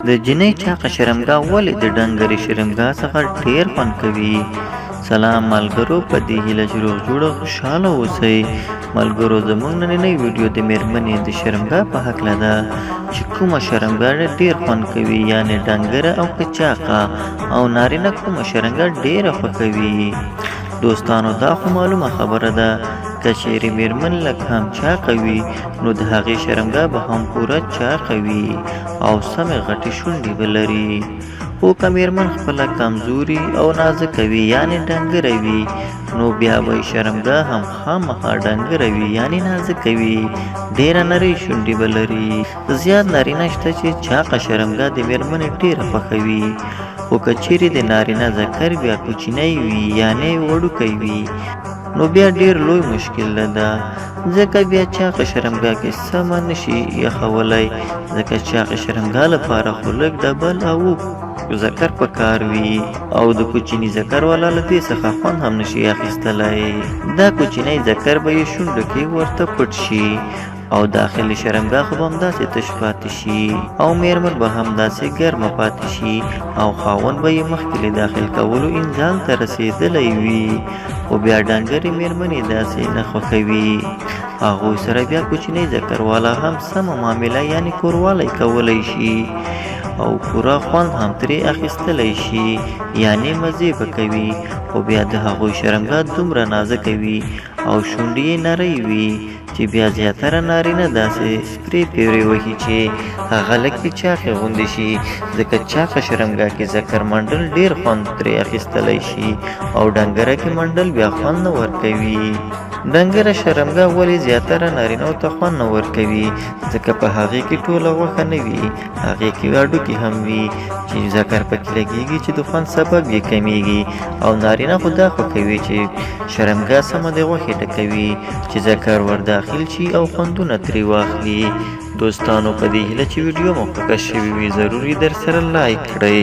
د جنۍ چاقه شرمګاه ولې د ډنګرې شرمګاه څخه ډېر خوند کوي؟ سلام ملګرو، په دې هیله چې روغ جوړ او خوشحاله اوسئ. ملګرو، زموږ نننۍ ویډیو د مېرمنې د شرمګاه په هکله ده چې کومه شرمګاه ډېر خوند کوي، یعنې ډنګره او که چاقه، او نارینه کومه شرمګاه ډېره خوښوي. دوستانو، دا خو معلومه خبره ده، که چیرې مېرمن لږ هم چاقه وي نو د هغې شرمګاه به هم پوره چاقه وي او سمې غټې شونډې به لري. خو که مېرمن خپله کمزوري او نازکه وي یعنې ډنګره وي نو بیا به یې شرمګاه هم خامخا ډنګره وي یعنې نازکه وي، ډېره نرۍ شونډې به لري. زیات نارینه شته چې چاقه شرمګاه د مېرمنې ډېره خوښوي، خو که چیرې د نارینه ذکر بیا کوچنی وي یعنې وړوکی وي نو بیا ډېر لوی مشکل ده، ځکه بیا چاقه شرمګاه کې سمه نشي یخولی، ځکه چاقه شرمګاه لپاره خو لږ ډبل او ذکر پکار وي، او د کوچني ذکر والا له دې څخه خوند هم نشي اخیستلی. دا کوچنی ذکر به یې شونډو کې ورته پټ شي او داخلي شرمګاه خو به همداسې تش پاتې شي او مېرمن به همداسې ګرمه پاتې شي او خاوند به یې مخکې له داخل کولو انزال ته رسېدلی وي، خو بیا ډنګرې مېرمنې داسې نه خوښوي. هغوی سره بیا کوچنی ذکر والا هم سمه معامله یعنې کوروالی کولی شي او پوره خوند هم ترې اخیستلی شي یعنې مزې به کوي، خو بیا د هغوی شرمګاه دومره نازکه وي او شونډې یې نرۍ وي چې بیا زیاتره نارینه داسې سپرې پیورې وهي چې هغه لکې چاقې غوندې شي، ځکه چاقه شرمګاه کې ذکر منډل ډېر خوند ترې اخیستلی شي او ډنګره کې منډل بیا خوند نه ورکوي. ډنګره شرمګاه ولې زیاتره نارینهو ته خوند نه ورکوي؟ ځکه په هغې کې ټوله غوښه نه وي، هغې کې هډوکي هم وي چې ذکر پکې لګېږي چې د خوند سبب یې کمیږي، او نارینه خو دا خوښوي چې شرمګاه سمه د غوښې ډکوي چې ذکر ور داخل شي او خوندونه ترې واخلي. دوستانو، په دې هیله چې ویډیو مو خوښه شوې وي ضرور یې در سره لایک کړئ.